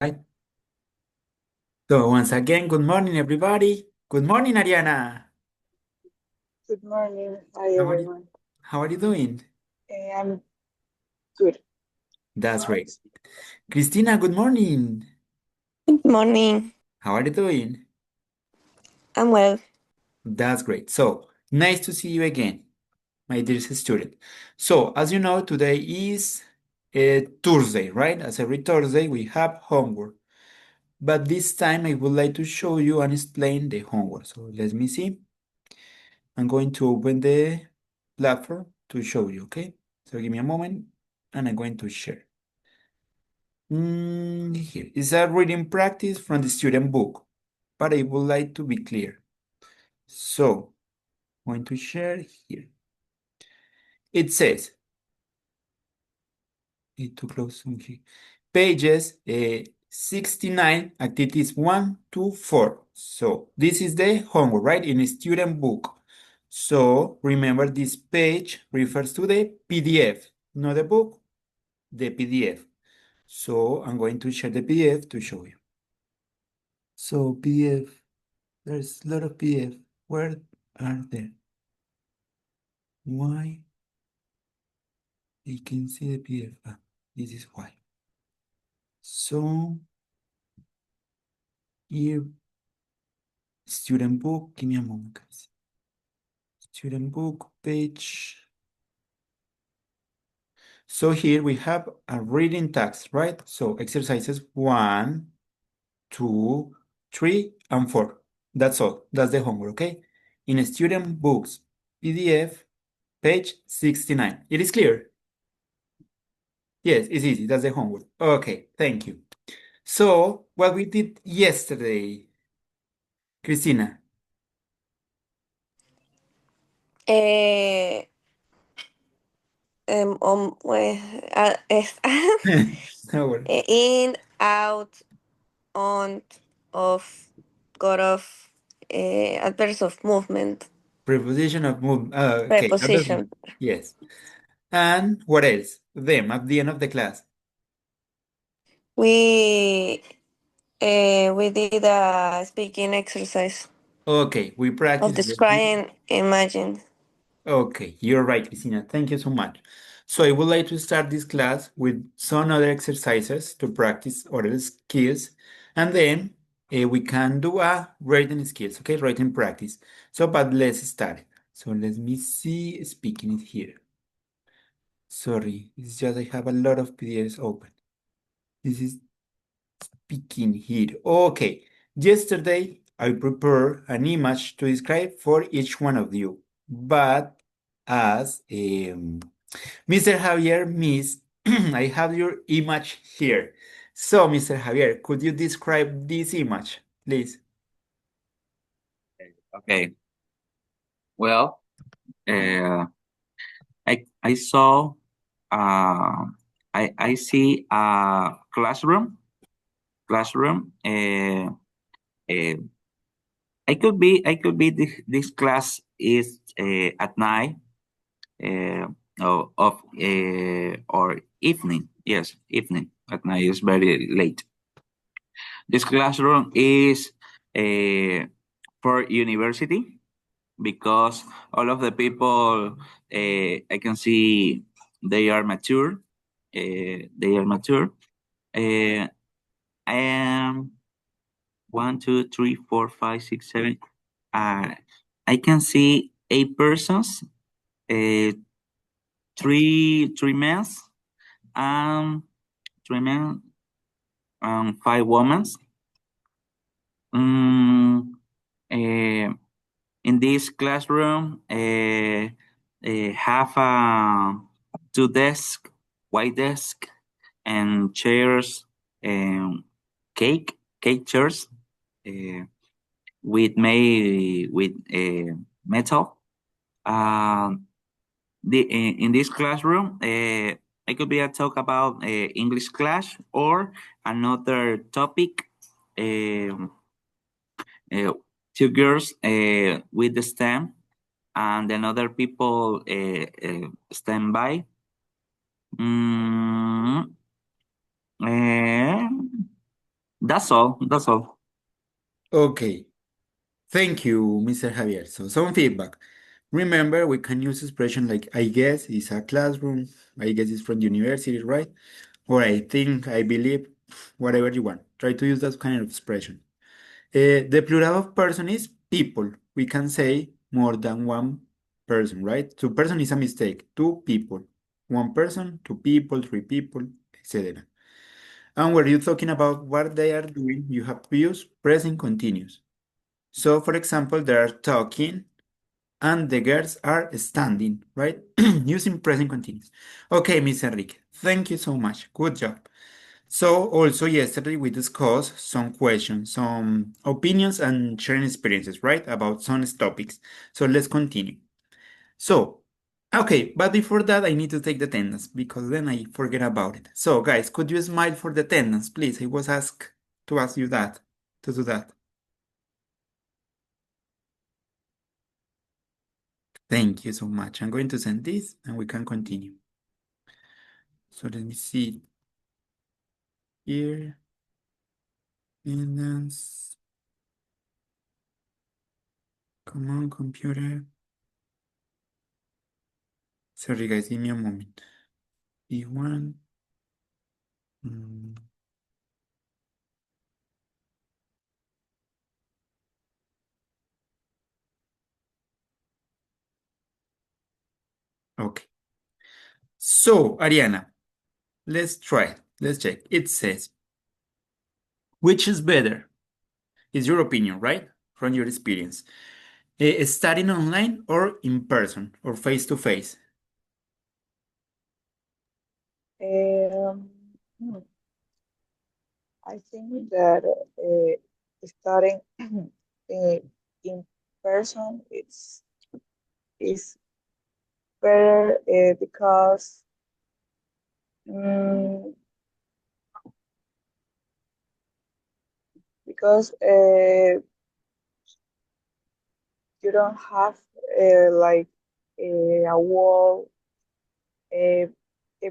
Right. So once again, good morning, everybody. Good morning, Ariana. Good morning. Hi, How are you? everyone. How are you doing? I'm good. That's great. Christina, good morning. Good morning. How are you doing? I'm well. That's great. So nice to see you again, my dear student. So as you know, today is Thursday, right? As every Thursday, we have homework. But this time I would like to show you and explain the homework. So let me see. I'm going to open the platform to show you, okay? So give me a moment and I'm going to share. Here is a reading practice from the student book, but I would like to be clear. So I'm going to share here. It says, need to close here. Pages 69, activities 1 to 4. So this is the homework, right? In a student book. So remember this page refers to the PDF, not the book, the PDF. So I'm going to share the PDF to show you. So PDF, there's a lot of PDF. Where are they? Why? You can see the PDF. Ah, this is why. So here, student book, give me a moment, guys. Student book page. So here we have a reading task, right? So exercises 1, 2, 3, and 4. That's all. That's the homework, okay? In student books, PDF, page 69. It is clear? Yes, it's easy. That's the homework. Okay, thank you. So, what we did yesterday, Christina. Eh, pues, No worry. in, out, on, off, got off, adverbs of movement, Preposition of move. Okay, preposition. yes. And what else? Them at the end of the class. We we did a speaking exercise Okay, we of practice. describing imagine. Okay, you're right, Christina. Thank you so much. So I would like to start this class with some other exercises to practice other skills, and then we can do a writing skills, okay, writing practice. So, but let's start. So let me see, speaking it here. Sorry, it's just I have a lot of PDFs open. This is speaking here. Okay, yesterday I prepared an image to describe for each one of you, but as Mr. Javier Miss, I have your image here. So, Mr. Javier, could you describe this image, please? Okay. Well, uh, I saw I see a classroom. I could be this class is at night uh, or evening. Yes, evening. At night is very late. This classroom is for university because all of the people I can see they are mature. They are mature. Uh, I am 1, 2, 3, 4, 5, 6, 7. I can see 8 persons, uh, three men, and 3 men, 5 women. Mm, uh, in this classroom, have 2 desks, white desk, and chairs, and cake chairs, uh, made with metal. Um, in this classroom, it could be a talk about English class or another topic. Um, uh, 2 girls with the stem, and then other people stand by. Mm, eh, That's all. That's all. Okay. Thank you, Mr. Javier. So some feedback. Remember, we can use expression like I guess is a classroom. I guess it's from the university, right? Or I think, I believe, whatever you want. Try to use that kind of expression. The plural of person is people. We can say more than one person, right? Two person is a mistake. Two people. One person, two people, three people, etc. And when you're talking about what they are doing, you have to use present continuous. So, for example, they are talking and the girls are standing, right? Using present continuous. Okay, Miss Enrique, thank you so much. Good job. So also yesterday we discussed some questions, some opinions and sharing experiences, right? About some topics. So let's continue. So, okay, but before that I need to take the attendance because then I forget about it. So guys, could you smile for the attendance, please? I was asked to ask you that, to do that. Thank you so much. I'm going to send this and we can continue. So let me see here. Attendance. Come on, computer. Sorry, guys, give me a moment. E1. Mm, okay. So, Ariana, let's try. Let's check. It says, which is better? Is your opinion, right? From your experience. Studying online or in person or face to face? Um, hmm, I think that studying in person is better because mm, you don't have like a wall uh,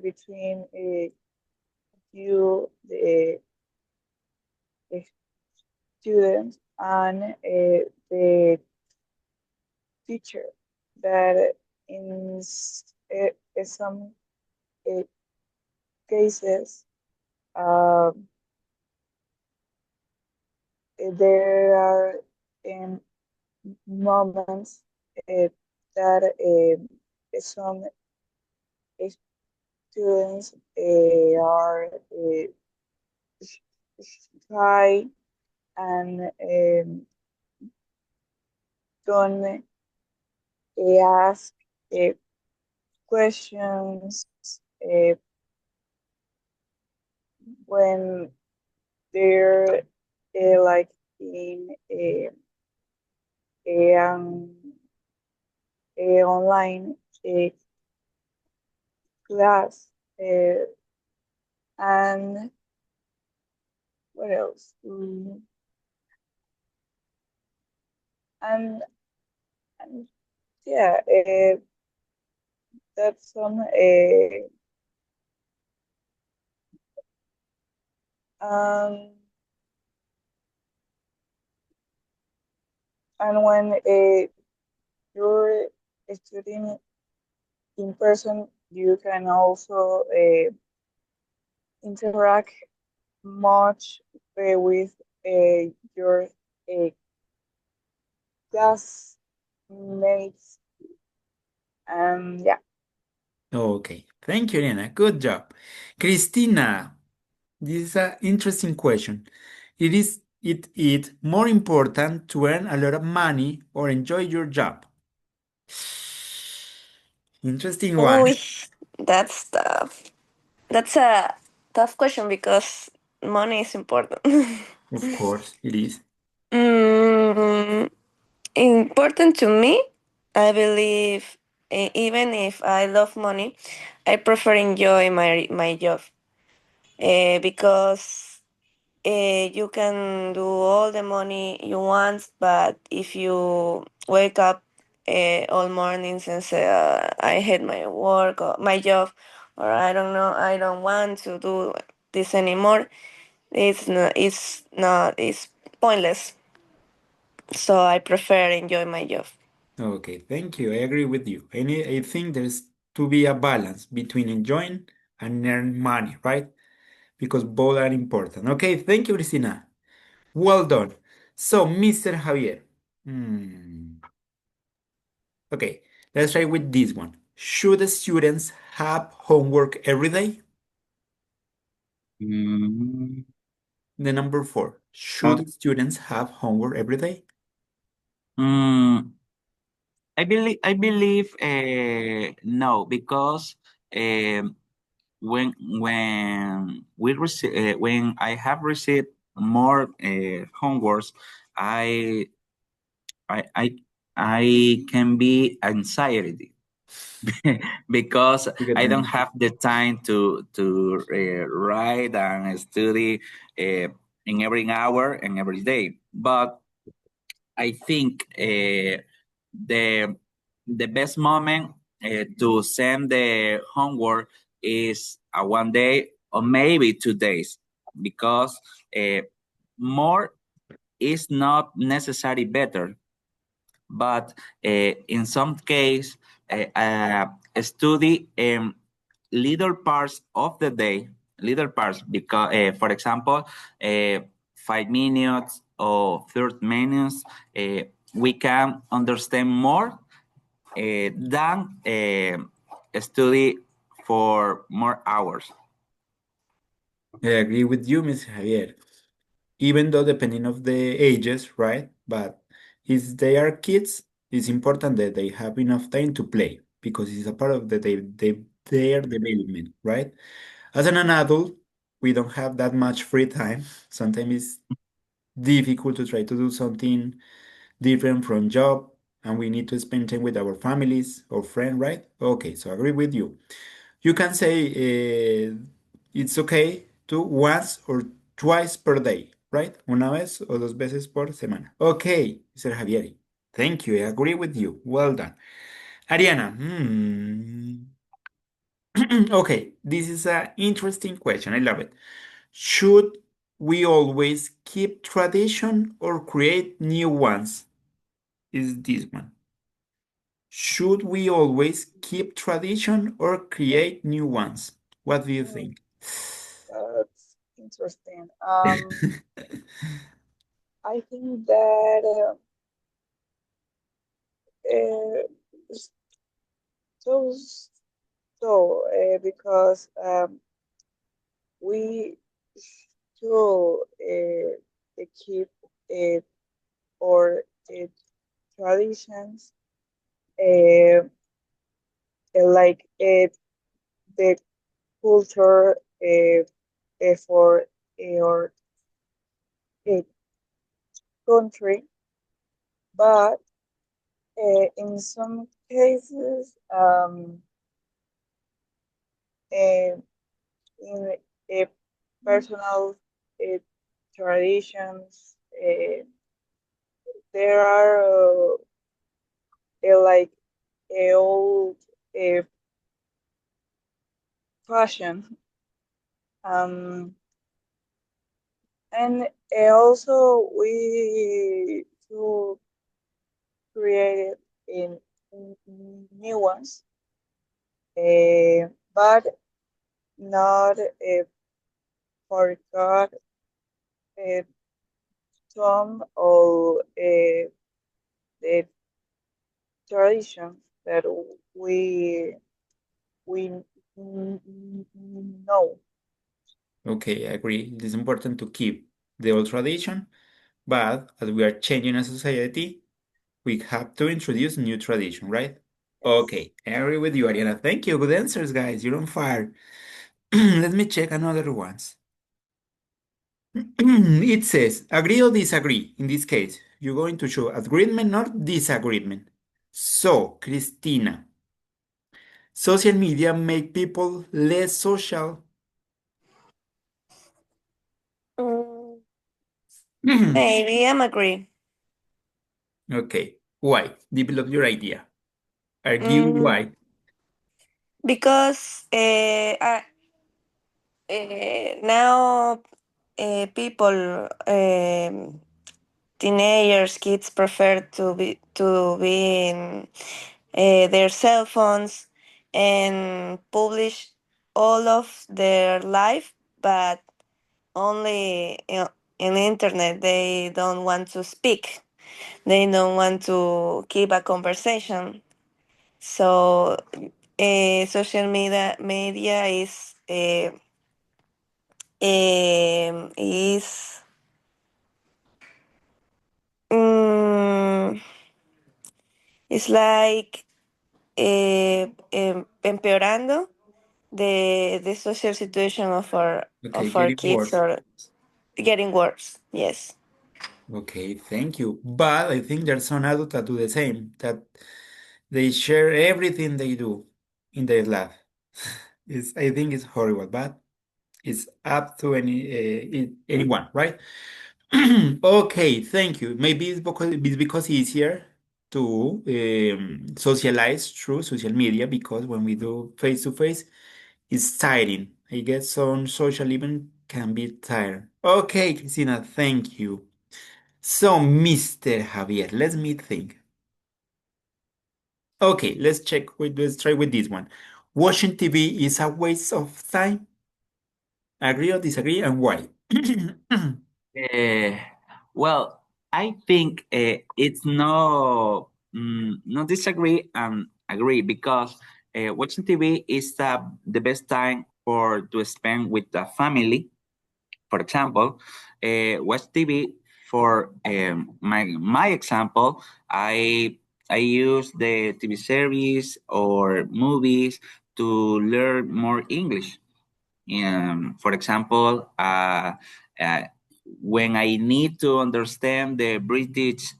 between you, the students, and the teacher. That in some uh, cases, um, there are um, moments that some students are shy and don't ask uh, questions uh, when they're like in a, online class. And what else? And, and yeah, that's some um and when you're studying in person, you can also interact much with your uh, classmates. Yeah. Okay. Thank you, Ariana. Good job. Christina, this is an interesting question. It more important to earn a lot of money or enjoy your job? Interesting one. Oh, that's tough. That's a tough question because money is important. Of course, it is. mm, Important to me, I believe, even if I love money, I prefer enjoy my job because you can do all the money you want, but if you wake up all mornings and say, I hate my work or my job, or I don't know, I don't want to do this anymore, it's pointless. So I prefer enjoy my job. Okay, thank you. I agree with you. I think there's to be a balance between enjoying and earn money, right? Because both are important. Okay, thank you, Cristina. Well done. So, Mr. Javier. Hmm. Okay, let's try with this one. Should the students have homework every day? Mm, The number 4. uh, Should students have homework every day? mm, I believe no, because um, when I have received more homeworks, I I I I can be anxiety because You get I don't them. have the time to write and study in every hour and every day. But I think the the best moment to send the homework is one day or maybe 2 days, because uh, more is not necessarily better, but in some case study little parts of the day, little parts, because for example 5 minutes or 30 minutes, we can understand more than study for more hours. I agree with you, Mr. Javier. Even though depending of the ages, right? But if they are kids, it's important that they have enough time to play because it's a part of their development, right? As an adult, we don't have that much free time. Sometimes it's difficult to try to do something different from job, and we need to spend time with our families or friends, right? Okay, so I agree with you. You can say it's okay to once or twice per day, right? Una vez o dos veces por semana. Okay, Mr. Javier. Thank you. I agree with you. Well done. Ariana. Okay, this is an interesting question. I love it. Should we always keep tradition or create new ones? Is this one. Should we always keep tradition or create new ones? What do you Hmm, think? that's interesting. I think that s- so because we should keep uh, our traditions, uh, like the culture for our uh, country, but in some cases, uh, in personal uh, traditions, there are like a old uh, fashion, um, and also we to create it in new ones, but not forgot uh, some of the traditions that we know. Okay, I agree. It is important to keep the old tradition, but as we are changing a society, we have to introduce new tradition, right? Yes. Okay, I agree with you, Ariana. Thank you. Good answers, guys. You're on fire. Let me check another ones. It says agree or disagree. In this case, you're going to show agreement or disagreement. So, Christina, social media make people less social. Mm, maybe I'm agree. Okay, why? Develop your idea. Argue Mm, why. because now people, teenagers, kids prefer to be in their cell phones and publish all of their life, but only in internet. They don't want to speak. They don't want to keep a conversation. So social media is mm, it's like empeorando the social situation Okay, our getting kids, worse. or getting worse. Yes. Okay, thank you. But I think there's some adults that do the same, that they share everything they do in their lab. I think it's horrible, but it's up to anyone, right? Okay, thank you. Maybe it's because easier to socialize through social media, because when we do face to face, it's tiring. I guess some social event can be tiring. Okay, Cristina, thank you. So, Mr. Javier, let me think. Okay, let's try with this one. Watching TV is a waste of time. Agree or disagree, and why? Uh, well, I think it's no disagree and agree because watching TV is the best time for to spend with the family. For example, watch TV for my example. I use the TV series or movies to learn more English. For example, uh, when I need to understand the British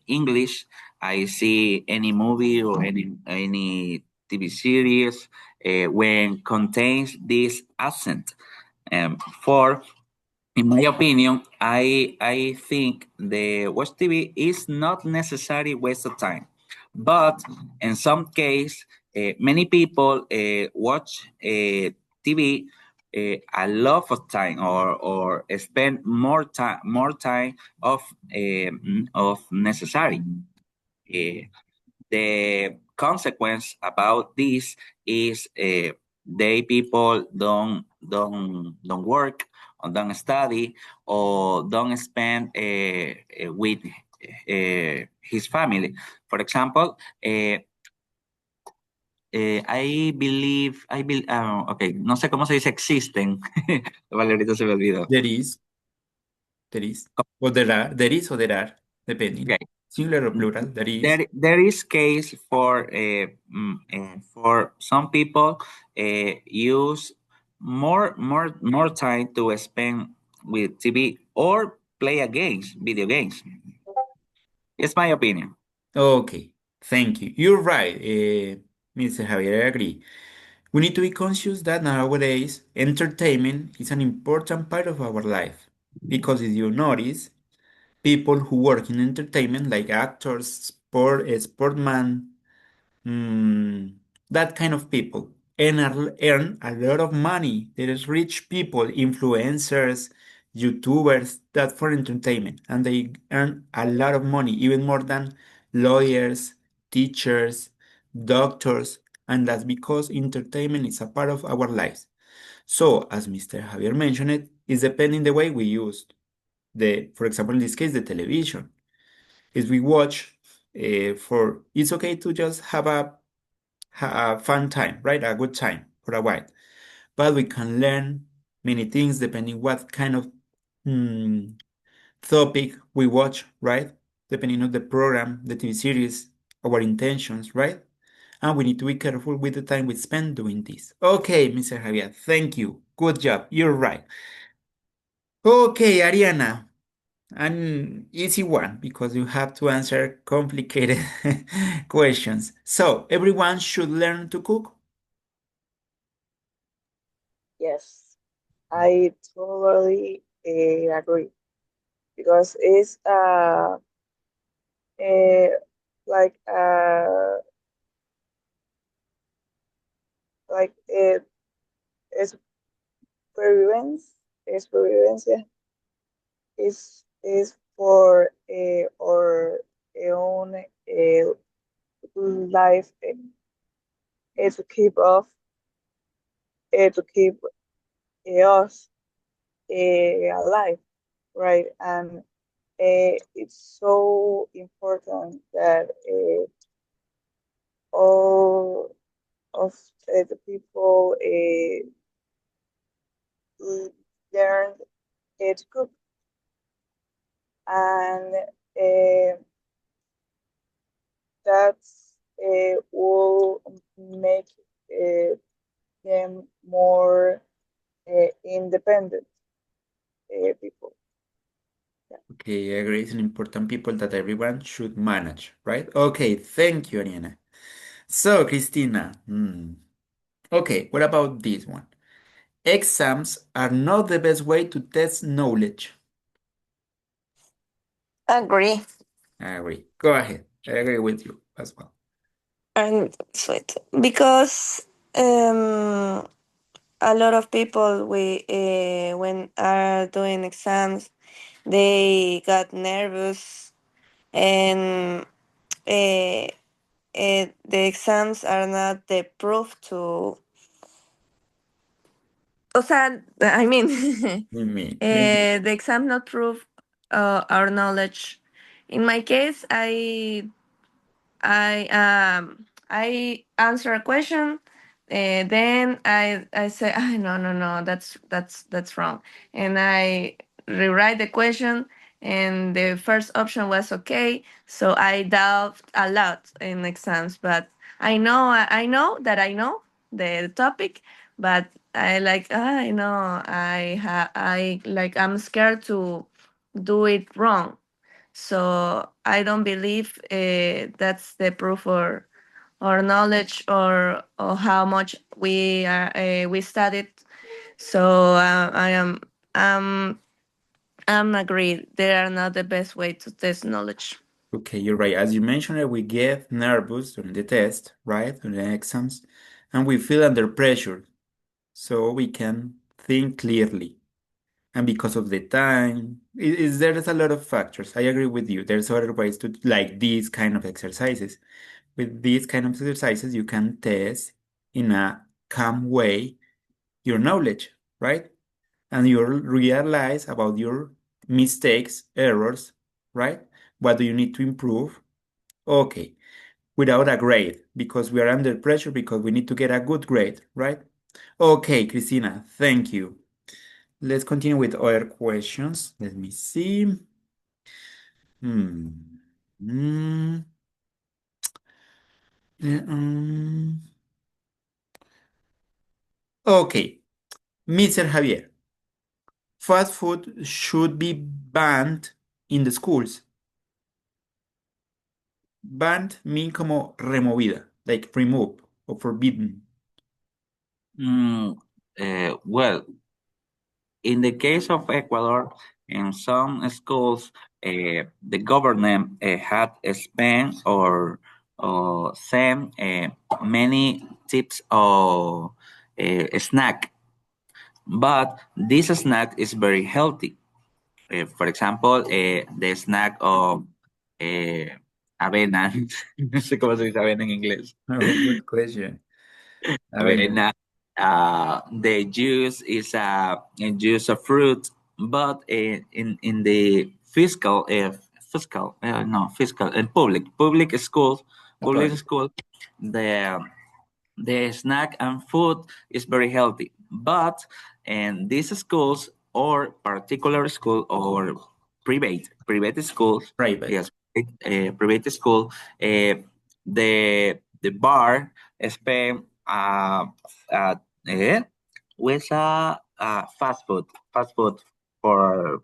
English, I see any movie or any TV series when contains this accent. For in my opinion, I think the watch TV is not necessary waste of time, but in some case, many people watch TV a lot of time or spend more time of necessary. Uh, the consequence about this is they people don't work or don't study or don't spend with his family. For example, okay, no sé cómo se dice existen. Vale, ahorita se me olvidó. There is, there is, or there are, depending. Okay. Singular or plural, there is. There is case for some people use more time to spend with TV or play a games, video games. It's my opinion. Okay, thank you. You're right, Mr. Javier, I agree. We need to be conscious that nowadays entertainment is an important part of our life. Because if you notice, people who work in entertainment, like actors, sportman, mm, that kind of people, earn a lot of money. There is rich people, influencers, YouTubers, that for entertainment, and they earn a lot of money, even more than lawyers, teachers, doctors, and that's because entertainment is a part of our lives. So, as Mr. Javier mentioned, it's depending the way we use for example, in this case, the television. Is we watch it's okay to just have a fun time, right? A good time for a while. But we can learn many things depending what kind of mm, topic we watch, right? Depending on the program, the TV series, our intentions, right? And we need to be careful with the time we spend doing this. Okay, Mr. Javier, thank you. Good job. You're right. Okay, Ariana, an easy one because you have to answer complicated questions. So, everyone should learn to cook. Yes, I totally agree because it's uh like like it is supervivencia, is for our own life to keep off to keep us alive, right? And it's so important that all of the people learn to cook, and that will make them more independent people. Okay, I agree. It's an important people that everyone should manage, right? Okay, thank you, Ariana. So, Christina, okay, what about this one? Exams are not the best way to test knowledge. Agree. I agree. Go ahead. I agree with you as well. And sweet. Because a lot of people when are doing exams, they got nervous, and uh, the exams are not the proof to. O sea, I mean, the exam not prove our knowledge. In my case, I answer a question, then I say, no, that's wrong, and I rewrite the question, and the first option was okay, so I doubt a lot in exams, but I know that I know the topic, but I like I know I like I'm scared to do it wrong, so I don't believe that's the proof or knowledge or how much we studied. So um I'm agreed. They are not the best way to test knowledge. Okay, you're right. As you mentioned, we get nervous during the test, right? During the exams, and we feel under pressure, so we can think clearly. And because of the time, there's a lot of factors. I agree with you. There's other ways to like these kind of exercises. With these kind of exercises, you can test in a calm way your knowledge, right? And you realize about your mistakes, errors, right? What do you need to improve? Okay, without a grade, because we are under pressure because we need to get a good grade, right? Okay, Christina, thank you. Let's continue with other questions. Let me see. Hmm. Mm. Yeah, Okay, Mr. Javier, fast food should be banned in the schools. Banned mean como removida, like remove or forbidden. Well, in the case of Ecuador, in some schools, the government had spent or sent many tips of snack, but this snack is very healthy. For example, the snack of avena, no sé cómo se dice avena en inglés. Oh, good question. Avena. The juice is a juice of fruit, but in the fiscal and public schools, public Public. school, the the snack and food is very healthy. But in these schools or particular school or private schools, Private. yes, private school, the bar spend uh, eh, with fast food for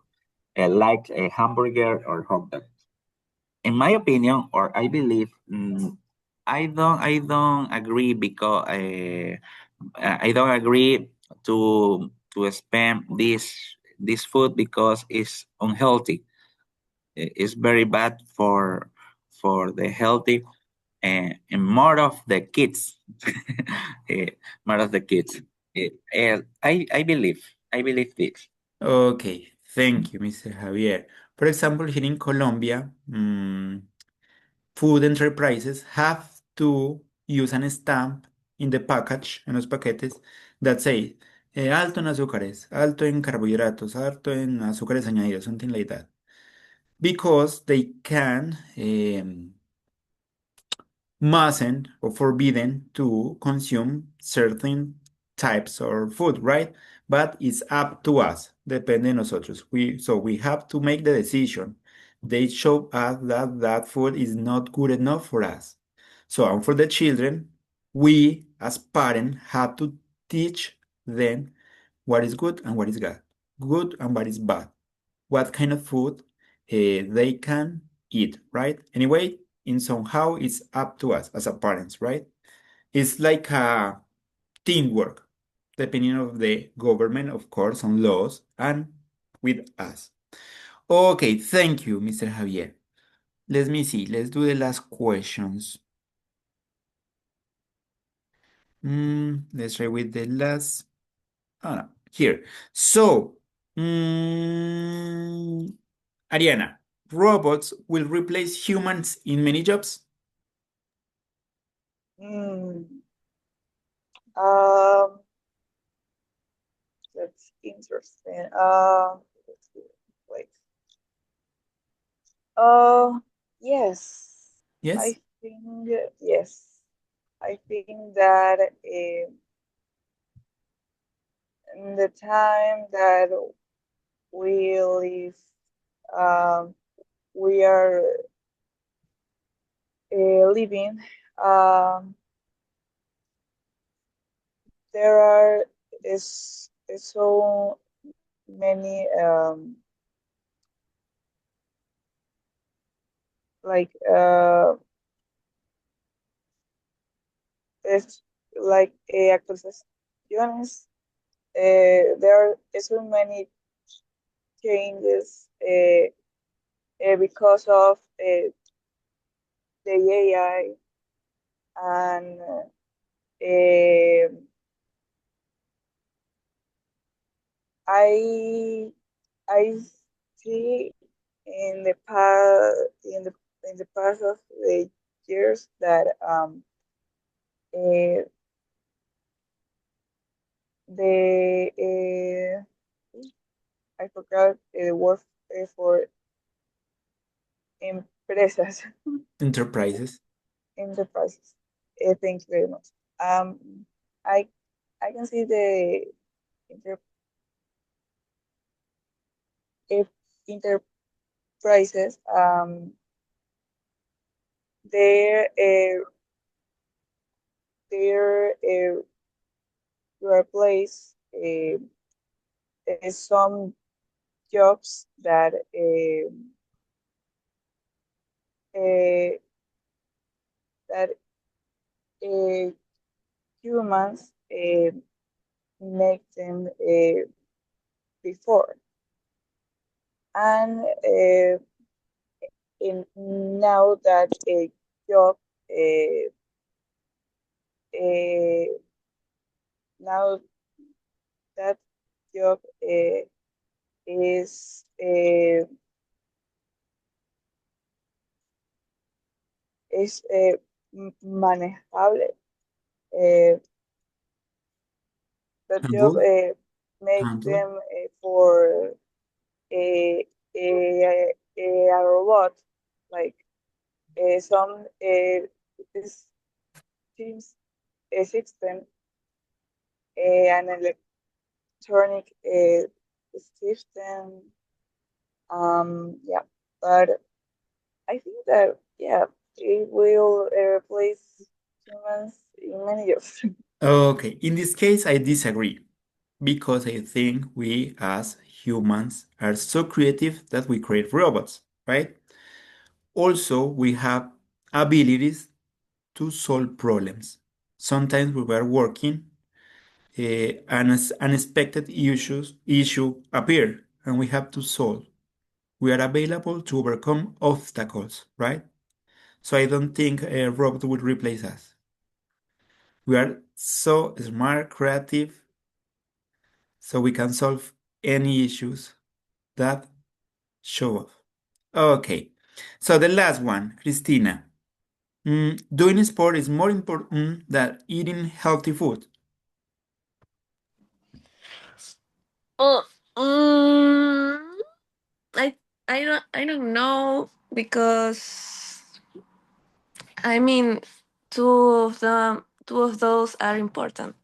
like a hamburger or hot dog. In my opinion, or I believe, I don't agree because I don't agree to spam this food because it's unhealthy. It's very bad for the healthy and more of the kids. More of the kids. I believe this. Okay, Thank you, Mr. Javier. For example, here in Colombia, food enterprises have to use an stamp in the package, en los paquetes, that say alto en azúcares, alto en carbohidratos, alto en azúcares añadidos, something like that. Because they can mustn't or forbidden to consume certain types of food, right? But it's up to us, depende de nosotros. So we have to make the decision. They show us that that food is not good enough for us. So, and for the children, we as parents have to teach them what is good and what is good and what is bad, what kind of food they can eat, right? Anyway, in somehow it's up to us as a parents, right? It's like a teamwork, depending of the government, of course, on laws and with us. Okay, thank you, Mr. Javier. Let me see. Let's do the last questions. Let's try with the last. Oh no, here. So, Ariana, robots will replace humans in many jobs. Mm, um, that's interesting. Let's see. Wait. Yes. Yes. I think yes. I think that in the time that we live, um, we are living, there are is so many like it's like actualizaciones. There are so many changes because of the AI and I I see in the past of the years that uh, the I forgot the word for empresas Enterprises. enterprises. Thank you very much. I I can see the inter, if enterprises their their replace some jobs that uh, that humans make them before, and now that a job uh, now that job is manejable. That job Handle. make Handle. them for a, a robot, like some this seems a system, an electronic system. Yeah, but I think that yeah, it will replace humans in many jobs. Okay, in this case, I disagree because I think we as humans are so creative that we create robots, right? Also, we have abilities to solve problems. Sometimes we were working, an unexpected issue appear, and we have to solve. We are available to overcome obstacles, right? So I don't think a robot will replace us. We are so smart, creative, so we can solve any issues that show off. Okay, so the last one, Christina. Doing sport is more important than eating healthy food. Oh, I I don't know because I mean two of those are important.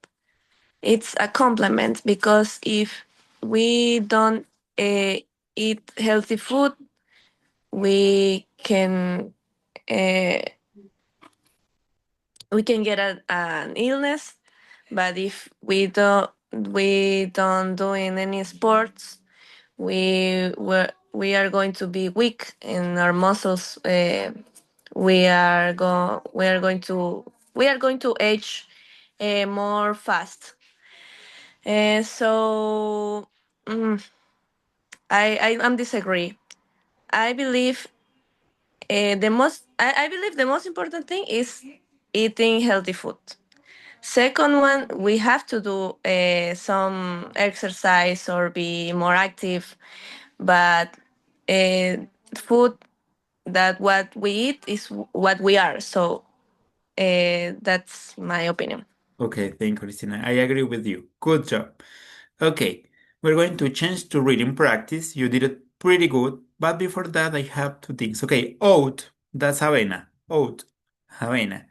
It's a complement because if we don't eat healthy food, we can uh, we can get an illness. But if we don't doing any sports, we are going to be weak in our muscles. We are going to age more fast. So I'm disagree. I believe I believe the most important thing is eating healthy food. Second one, we have to do some exercise or be more active, but uh, food that what we eat is what we are. So that's my opinion. Okay, thank you, Christina. I agree with you. Good job. Okay, we're going to change to reading practice. You did it pretty good, but before that, I have two things. Okay, oat, that's avena. Oat, avena.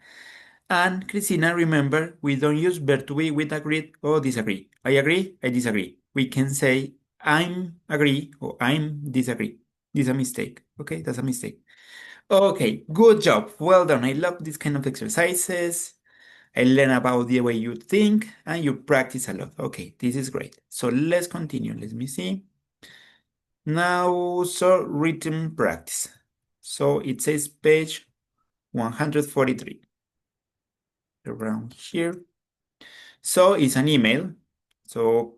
And Christina, remember, we don't use verb to be with agreed or disagree. I agree, I disagree. We can say I'm agree or I'm disagree. This is a mistake. Okay, that's a mistake. Okay, good job. Well done. I love this kind of exercises. I learn about the way you think and you practice a lot. Okay, this is great. So let's continue. Let me see. Now, so written practice. So it says page 143. Around here. So it's an email. So,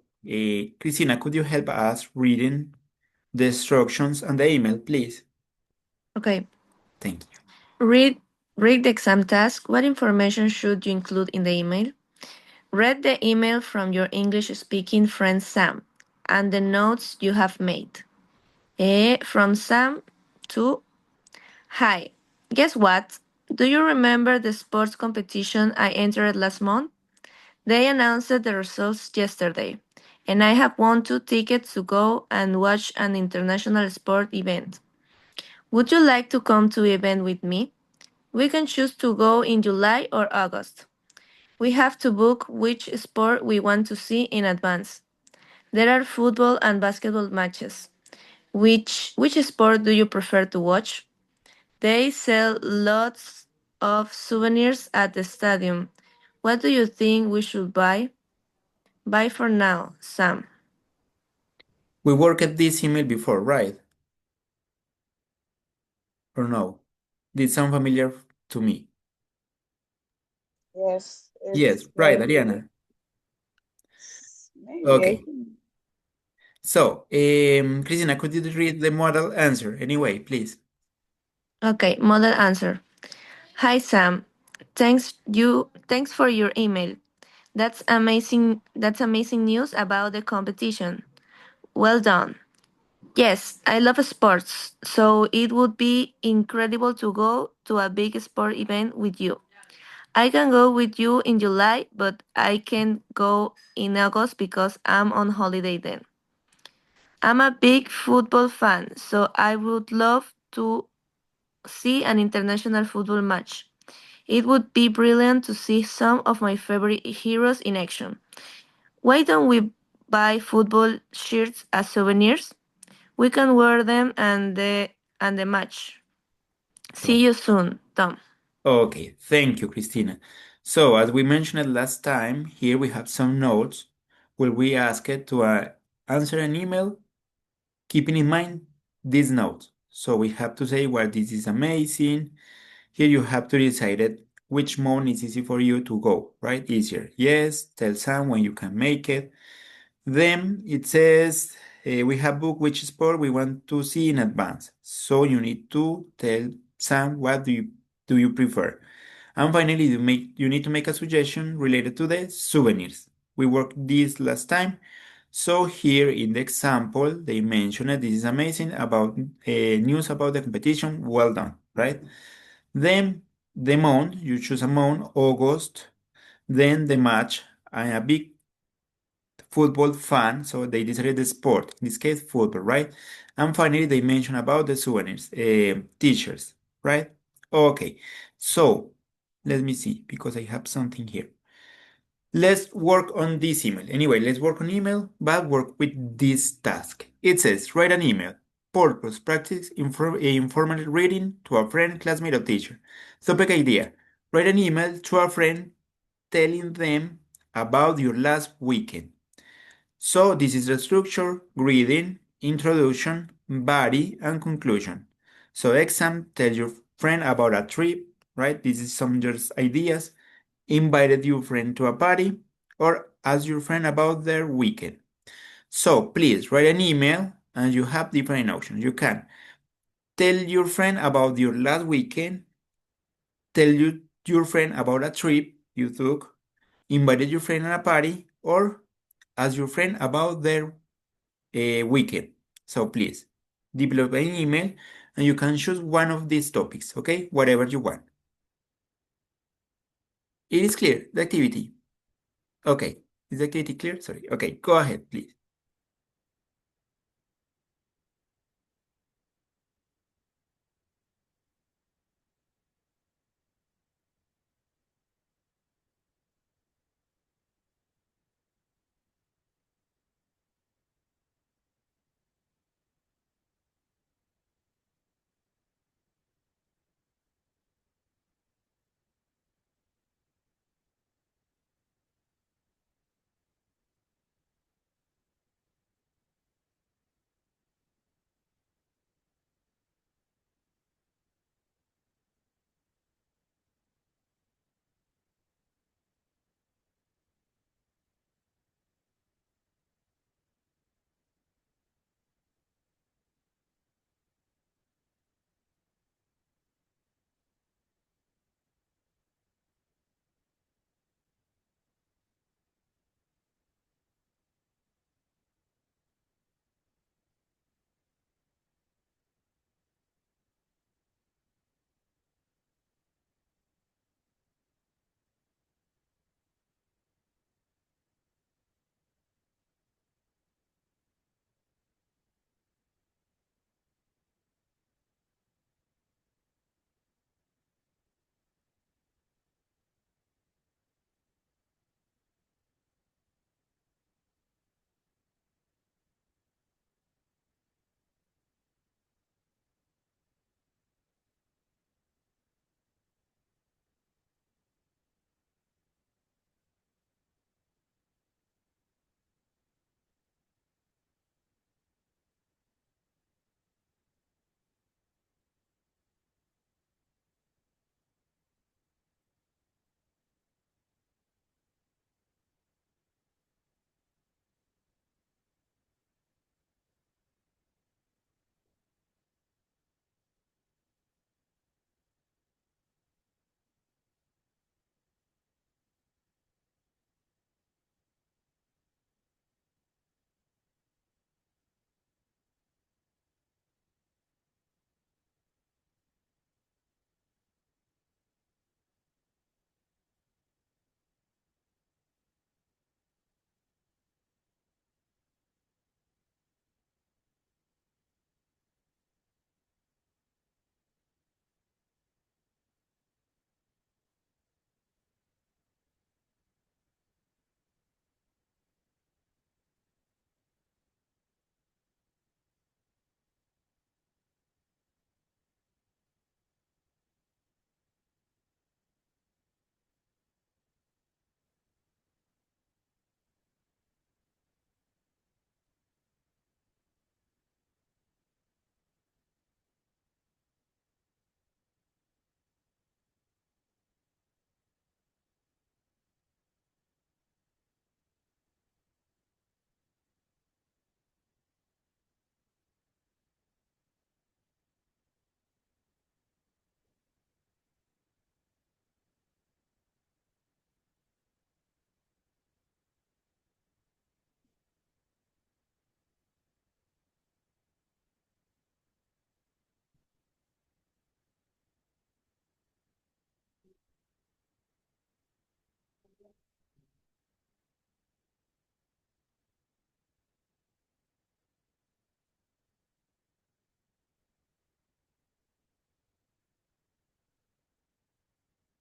Christina, could you help us reading the instructions and the email, please? Okay. Thank you. Read read the exam task. What information should you include in the email? Read the email from your English speaking friend Sam and the notes you have made. From Sam to Hi. Guess what? Do you remember the sports competition I entered last month? They announced the results yesterday, and I have won 2 tickets to go and watch an international sport event. Would you like to come to the event with me? We can choose to go in July or August. We have to book which sport we want to see in advance. There are football and basketball matches. Which sport do you prefer to watch? They sell lots of souvenirs at the stadium. What do you think we should buy? Bye for now, Sam. We worked at this email before, right? Or no? Did sound familiar to me? Yes, Yes, it's right, like Ariana. maybe I Okay. think So, Christina, could you read the model answer anyway, please? Okay, model answer. Hi Sam. Thanks for your email. That's amazing news about the competition. Well done. Yes, I love sports, so it would be incredible to go to a big sport event with you. I can go with you in July, but I can't go in August because I'm on holiday then. I'm a big football fan, so I would love to see an international football match. It would be brilliant to see some of my favorite heroes in action. Why don't we buy football shirts as souvenirs? We can wear them and the match. Oh, See you soon, Tom. okay, thank you, Christina. So, as we mentioned last time, here we have some notes where we ask it to answer an email, keeping in mind these notes. So, we have to say why this is amazing. Here you have to decide it, which mode is easy for you to go, right? Easier. Yes, tell Sam when you can make it. Then it says we have booked which sport we want to see in advance. So you need to tell Sam what do you prefer. And finally, you need to make a suggestion related to the souvenirs. We worked this last time, So here in the example, they mentioned this is amazing about news about the competition. Well done, right? Then the month, you choose a month, August. Then the match. I'm a big football fan, so they decided the sport, in this case, football, right? And finally, they mention about the souvenirs, teachers, right? Okay, so let me see, because I have something here. Let's work on this email. Anyway, let's work on email, but work with this task. It says, write an email. Purpose, practice informal reading to a friend, classmate, or teacher. Topic idea. Write an email to a friend telling them about your last weekend. So this is the structure, greeting, introduction, body, and conclusion. So exam, tell your friend about a trip, right? This is some just ideas. Invited your friend to a party or ask your friend about their weekend. So please write an email and you have different options. You can tell your friend about your last weekend, tell your friend about a trip you took, invited your friend on a party, or ask your friend about their weekend. So please develop an email and you can choose one of these topics, okay? Whatever you want. It is clear, the activity. Okay, is the activity clear? Sorry. Okay, go ahead, please.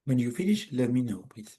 When you finish, let me know, please.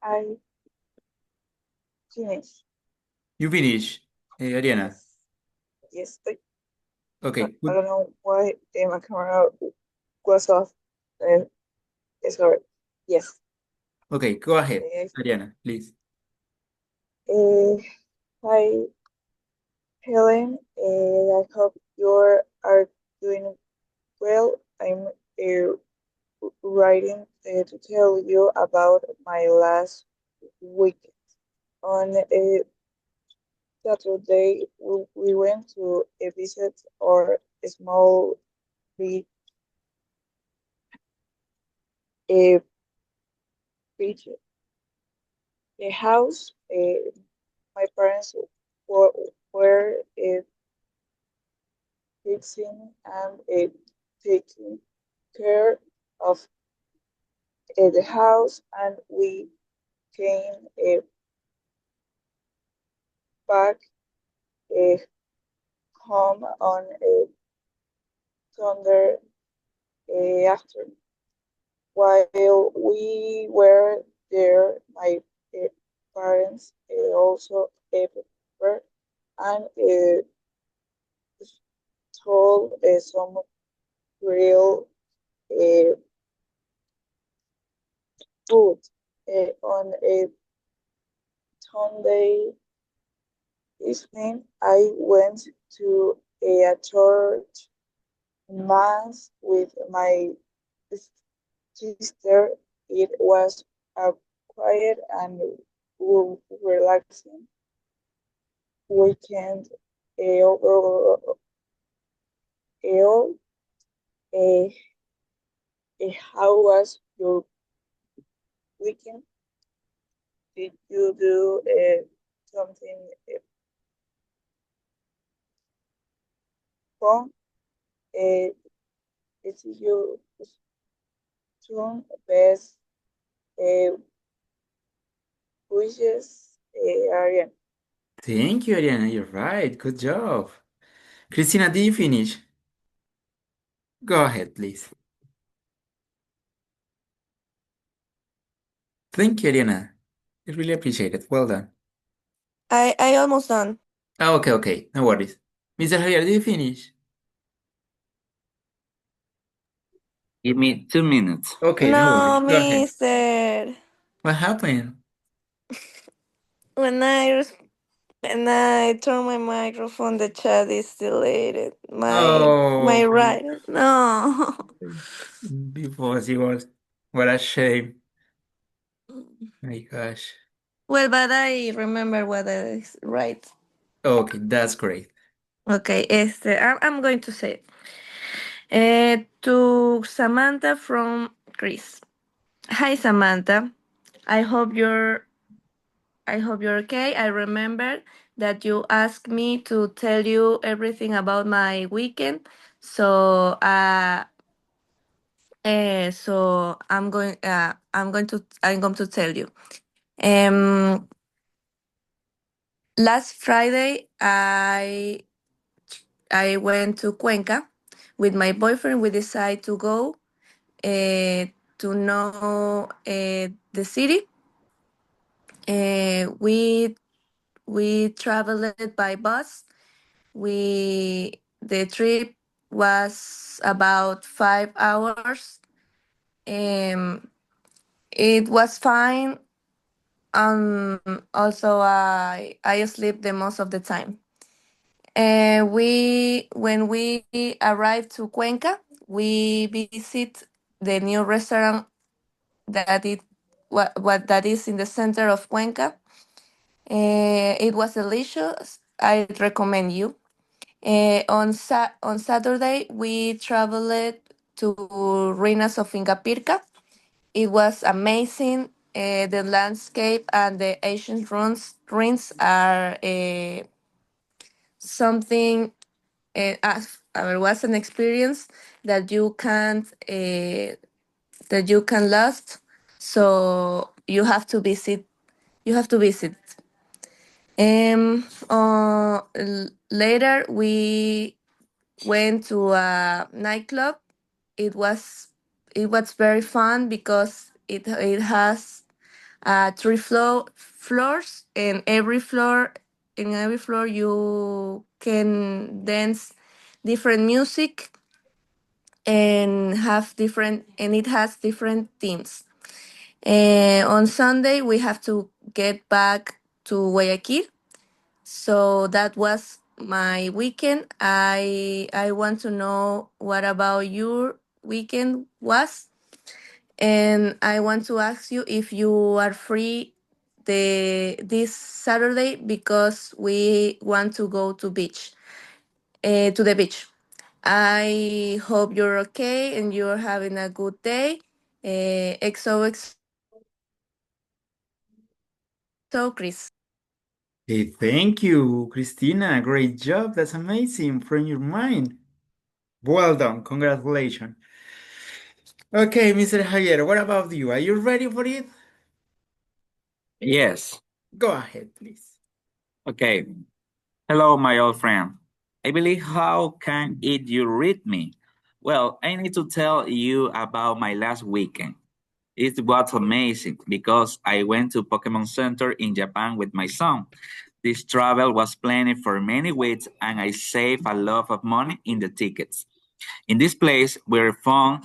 I finished. You finish, Ariana. Yes. Okay, I good. don't know why my camera was off. Sorry. Yes. Okay, go ahead, Uh, Ariana, please. uh, Hi, Helen. I hope you are doing well. I'm writing to tell you about my last week. On a Saturday, we went to a visit our small beach, a beach, a house. My parents were fixing and taking care of the house, and we came back uh, home on a Sunday afternoon. While we were there, my uh, parents also prepared and told some real uh, food on a Sunday evening. I went to a church mass with my sister. It was a quiet and relaxing weekend. Overall, uh, how was your weekend? Did you do something fun? It's your turn best wishes, Ariane. Thank you, Ariana. You're right. Good job. Christina, did you finish? Go ahead, please. Thank you, Ariana. I really appreciate it. Well done. I almost done. Ah, okay, okay. No worries. Mr. Javier, did you finish? Give me 2 minutes. Okay, no No, worries. Go ahead. mister. What happened? When I turn my microphone, the chat is deleted. My Oh, right. No. because it was. What a shame. My gosh. Well, but I remember what is right. Okay, that's great. Okay, I'm going to say to Samantha from Chris. Hi, Samantha. I hope you're okay. I remember that you asked me to tell you everything about my weekend. So I'm going to tell you. Um Last Friday I went to Cuenca with my boyfriend. We decided to go to know the city. We traveled by bus. The trip was about 5 hours. Um, it was fine. Also, I sleep the most of the time. When we arrived to Cuenca, we visit the new restaurant what that is in the center of Cuenca. It was delicious. I recommend you. On Saturday, we traveled to Ruinas of Ingapirca. It was amazing. The landscape and the ancient ruins are something. Was an experience that you can't that you can last. So you have to visit. You have to visit. Later we went to a nightclub. It was it was very fun because it has floors, and every floor you can dance different music and it has different themes. On Sunday we have to get back to Guayaquil. So that was my weekend. I want to know what about your weekend was, and I want to ask you if you are free this Saturday because we want to go to the beach. I hope you're okay and you're having a good day. XOXO Chris. Hey, thank you, Christina. Great job. That's amazing from your mind. Well done. Congratulations. Okay, Mr. Javier, what about you? Are you ready for it? Yes. Go ahead, please. Okay. Hello, my old friend. I believe how can it you read me? Well, I need to tell you about my last weekend. It was amazing because I went to Pokemon Center in Japan with my son. This travel was planned for many weeks and I saved a lot of money in the tickets. In this place, we're fun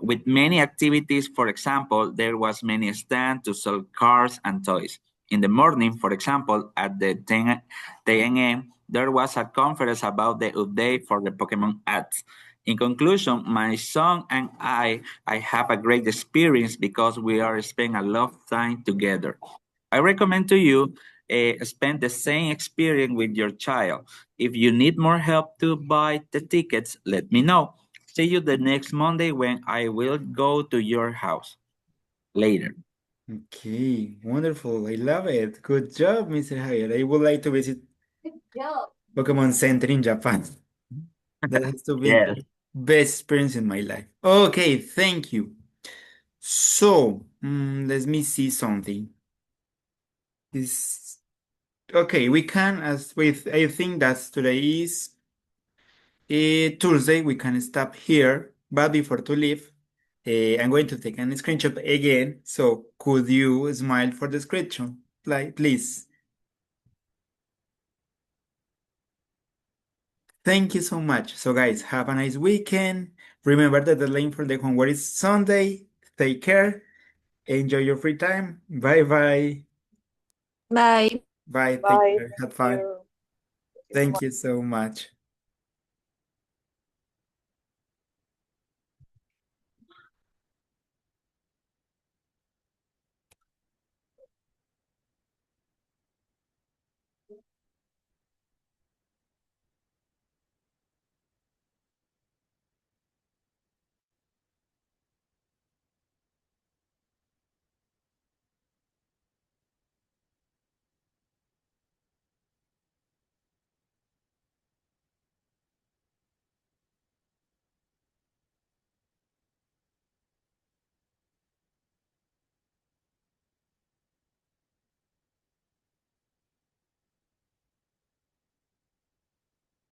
with many activities. For example, there was many stands to sell cars and toys. In the morning, for example, at the 10 a.m., there was a conference about the update for the Pokemon ads. In conclusion, my son and I have a great experience because we are spending a lot of time together. I recommend to you spend the same experience with your child. If you need more help to buy the tickets, let me know. See you the next Monday when I will go to your house. Later. Okay, wonderful. I love it. Good job, Mr. Javier. I would like to visit Pokemon Center in Japan. That has to be Yes. the best experience in my life. Okay, thank you. So, let me see something. Is okay, we can, as with, I think that today is Tuesday, we can stop here. But before to leave, I'm going to take a screenshot again. So, could you smile for the screenshot, please? Thank you so much. So, guys, have a nice weekend. Remember that the deadline for the homework is Sunday. Take care. Enjoy your free time. Bye bye. Bye. Bye. Take Bye. care. Have Thank fun. you. Thank you so Thank much. you so much.